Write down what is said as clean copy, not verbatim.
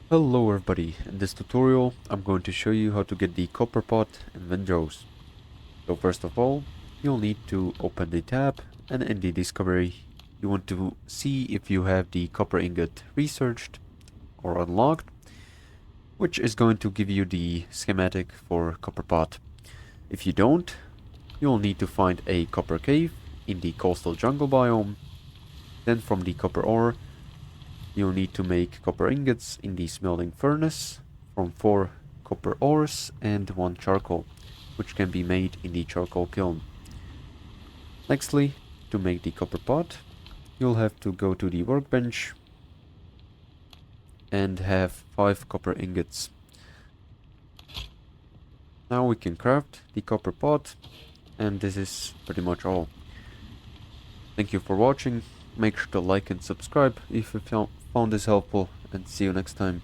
Hello everybody, in this tutorial I'm going to show you how to get the copper pot in Windrose. So first of all, you'll need to open the tab, and in the discovery you want to see if you have the copper ingot researched or unlocked, which is going to give you the schematic for copper pot. If you don't, you'll need to find a copper cave in the coastal jungle biome. Then from the copper ore you'll need to make copper ingots in the smelting furnace from 4 copper ores and 1 charcoal, which can be made in the charcoal kiln. Nextly, to make the copper pot, you'll have to go to the workbench and have 5 copper ingots. Now we can craft the copper pot, and this is pretty much all. Thank you for watching. Make sure to like and subscribe if you found this helpful, and see you next time.